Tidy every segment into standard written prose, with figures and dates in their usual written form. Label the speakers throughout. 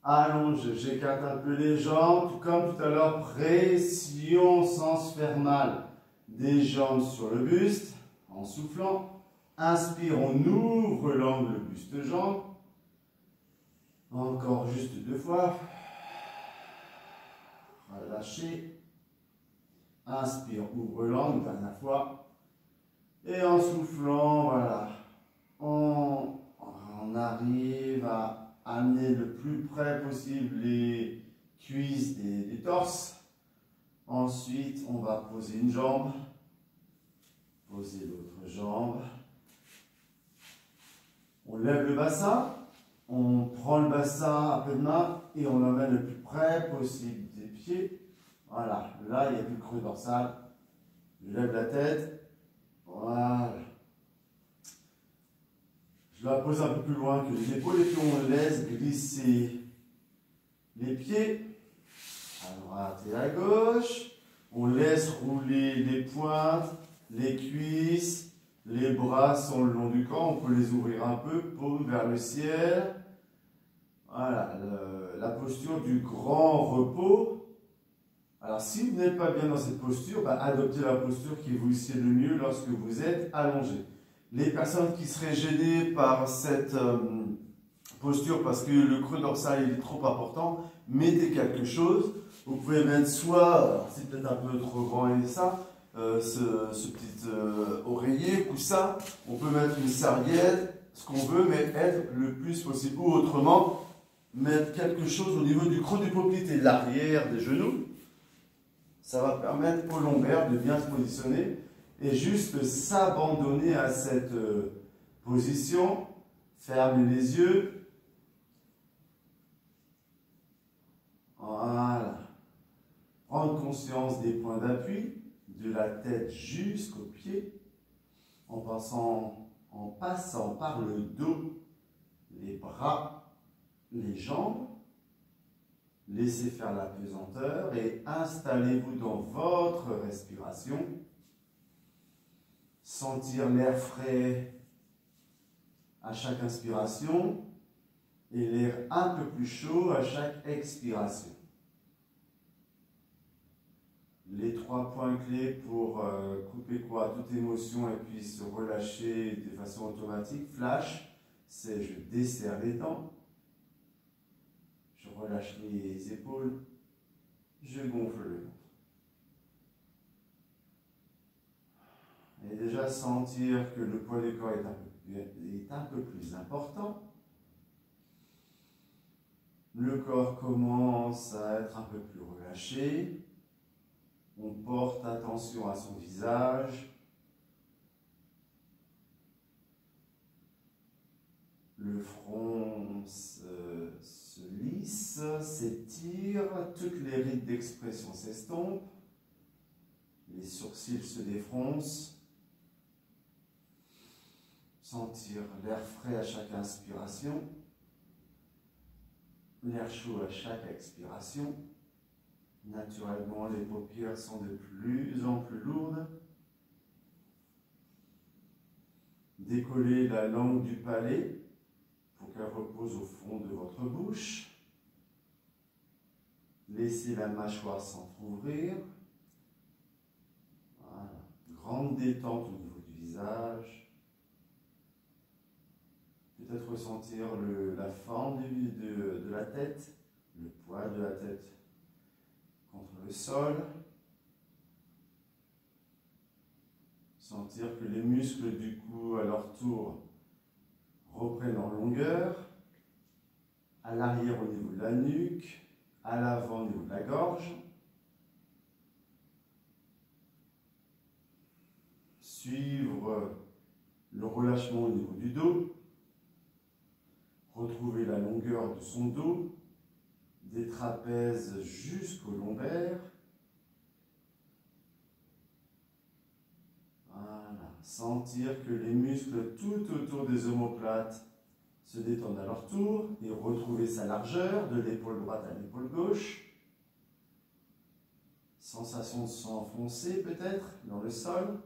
Speaker 1: Allonge, j'écarte un peu les jambes, tout comme tout à l'heure, pression sans se faire mal des jambes sur le buste, en soufflant. Inspire, on ouvre l'angle buste-jambe. Encore juste 2 fois. Relâchez. Inspire, ouvre l'angle, dernière fois. Et en soufflant, voilà, on arrive à amener le plus près possible les cuisses du torse. Ensuite, on va poser une jambe, poser l'autre jambe. On lève le bassin, on prend le bassin à pleine main et on l'emmène le plus près possible des pieds. Voilà, là, il n'y a plus de creux dorsal. Je lève la tête. Voilà. Je la pose un peu plus loin que les épaules et puis on laisse glisser les pieds à droite et à gauche. On laisse rouler les pointes, les cuisses, les bras sont le long du corps. On peut les ouvrir un peu, paume vers le ciel. Voilà, la posture du grand repos. Alors, si vous n'êtes pas bien dans cette posture, adoptez la posture qui vous sied le mieux lorsque vous êtes allongé. Les personnes qui seraient gênées par cette posture parce que le creux dorsal est trop important, mettez quelque chose. Vous pouvez mettre soit, c'est peut-être un peu trop grand et ça, ce petit oreiller, coussin. On peut mettre une serviette, ce qu'on veut, mais être le plus possible. Ou autrement, mettre quelque chose au niveau du creux du poplité, l'arrière des genoux. Ça va permettre au lombaire de bien se positionner et juste s'abandonner à cette position. Fermez les yeux. Voilà. Prendre conscience des points d'appui, de la tête jusqu'aux pieds, en passant par le dos, les bras, les jambes. Laissez faire la pesanteur et installez-vous dans votre respiration. Sentir l'air frais à chaque inspiration et l'air un peu plus chaud à chaque expiration. Les 3 points clés pour couper toute émotion et puis se relâcher de façon automatique, flash, c'est je desserre les dents. Je relâche les épaules, je gonfle le ventre. Et déjà sentir que le poids du corps est un peu plus important. Le corps commence à être un peu plus relâché. On porte attention à son visage. Le front se lisse, s'étire, toutes les rides d'expression s'estompent, les sourcils se défroncent. Sentir l'air frais à chaque inspiration, l'air chaud à chaque expiration. Naturellement, les paupières sont de plus en plus lourdes. Décollez la langue du palais pour qu'elle repose au fond de votre bouche. Laissez la mâchoire s'entrouvrir. Voilà. Grande détente au niveau du visage. Peut-être ressentir la forme de la tête, le poids de la tête contre le sol. Sentir que les muscles du cou, à leur tour, reprennent en longueur, à l'arrière au niveau de la nuque, à l'avant au niveau de la gorge. Suivre le relâchement au niveau du dos. Retrouver la longueur de son dos, des trapèzes jusqu'au lombaire. Voilà. Sentir que les muscles tout autour des omoplates se détendent à leur tour et retrouver sa largeur de l'épaule droite à l'épaule gauche. Sensation de s'enfoncer peut-être dans le sol.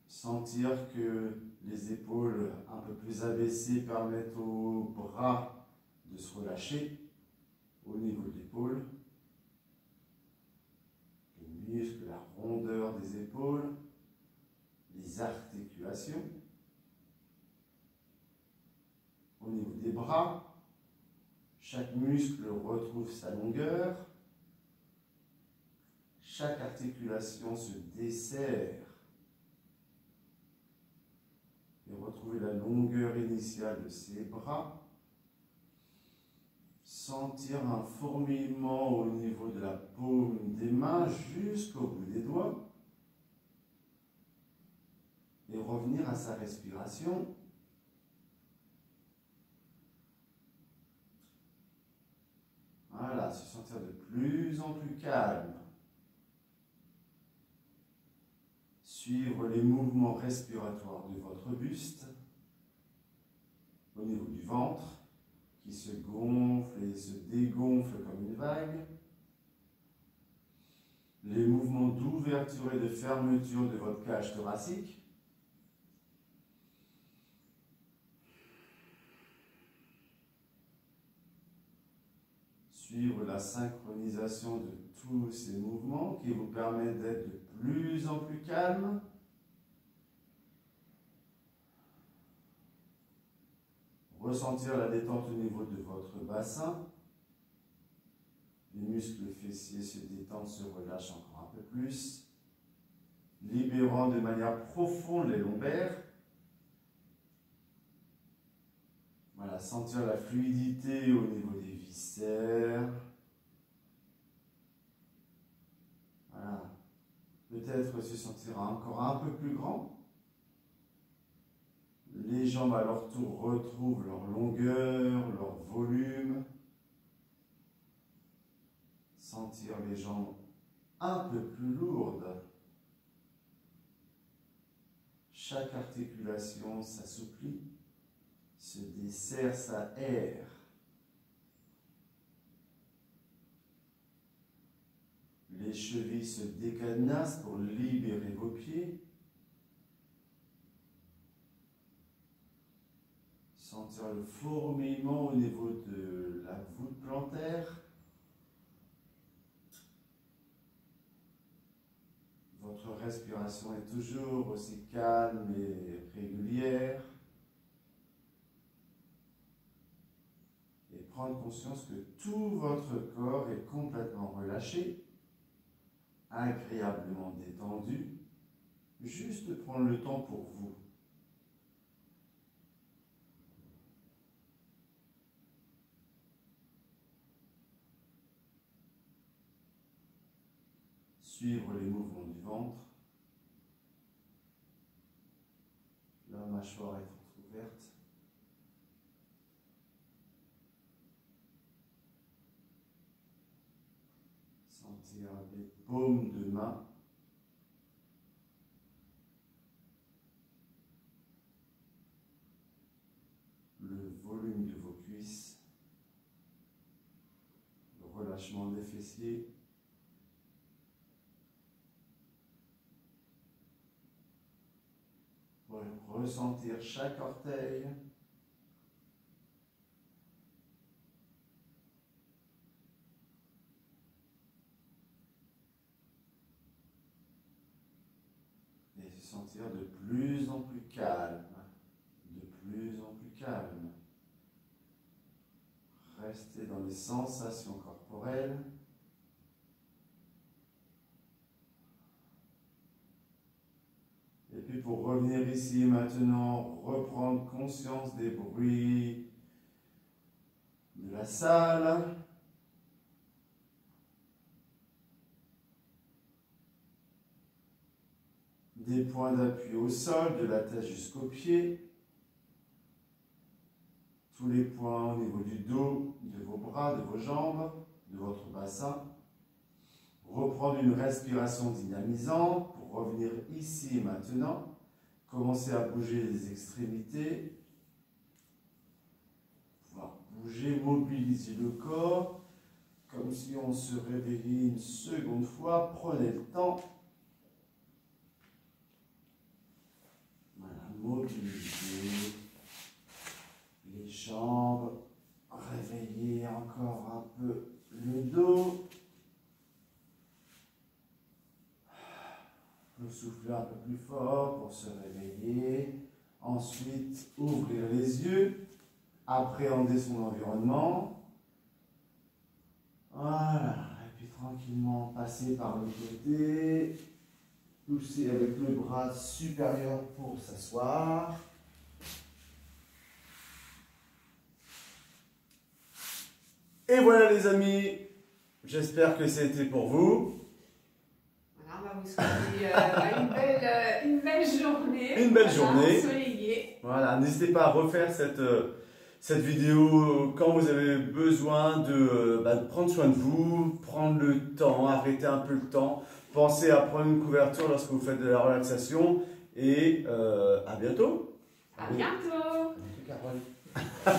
Speaker 1: Sentir que les épaules un peu plus abaissés permettent aux bras de se relâcher au niveau de l'épaule. Les muscles, la rondeur des épaules, les articulations. Au niveau des bras, chaque muscle retrouve sa longueur. Chaque articulation se desserre. Et retrouvez la longueur initiale de ses bras. Sentir un fourmillement au niveau de la paume des mains jusqu'au bout des doigts. Et revenir à sa respiration. Voilà, se sentir de plus en plus calme. Suivre les mouvements respiratoires de votre buste au niveau du ventre qui se gonfle et se dégonfle comme une vague. Les mouvements d'ouverture et de fermeture de votre cage thoracique. Suivre la synchronisation de tous ces mouvements qui vous permettent d'être de plus en plus calme. Ressentir la détente au niveau de votre bassin. Les muscles fessiers se détendent, se relâchent encore un peu plus. Libérant de manière profonde les lombaires. Voilà, sentir la fluidité au niveau des viscères. Voilà. Peut-être se sentir encore un peu plus grand. Les jambes à leur tour retrouvent leur longueur, leur volume. Sentir les jambes un peu plus lourdes. Chaque articulation s'assouplit, se desserre, s'aère. Les chevilles se décadenassent pour libérer vos pieds. Sentir le fourmillement au niveau de la voûte plantaire. Votre respiration est toujours aussi calme et régulière. Et prendre conscience que tout votre corps est complètement relâché, agréablement détendu. Juste prendre le temps pour vous. Suivre les mouvements du ventre. La mâchoire est ouverte. Sentir les paumes de main. Le volume de vos cuisses. Le relâchement des fessiers. Ressentir chaque orteil. Et se sentir de plus en plus calme. De plus en plus calme. Restez dans les sensations corporelles. Et puis pour revenir ici maintenant, reprendre conscience des bruits de la salle. Des points d'appui au sol, de la tête jusqu'aux pieds. Tous les points au niveau du dos, de vos bras, de vos jambes, de votre bassin. Reprendre une respiration dynamisante pour revenir ici et maintenant. Commencer à bouger les extrémités. Pouvoir bouger, mobiliser le corps. Comme si on se réveillait une seconde fois. Prenez le temps. Voilà, mobiliser. encore un peu le dos. Vous soufflez un peu plus fort pour se réveiller. Ensuite, ouvrir les yeux. Appréhender son environnement. Voilà. Et puis tranquillement passer par le côté. Pousser avec le bras supérieur pour s'asseoir. Et voilà les amis, j'espère que c'était pour vous.
Speaker 2: Voilà, on va vous souhaiter une belle journée.
Speaker 1: Une belle journée.
Speaker 2: Ensoleillée.
Speaker 1: Voilà, n'hésitez pas à refaire cette vidéo quand vous avez besoin de prendre soin de vous, prendre le temps, arrêter un peu le temps. Pensez à prendre une couverture lorsque vous faites de la relaxation. Et à bientôt.
Speaker 2: À bientôt.
Speaker 1: À bientôt, Carole.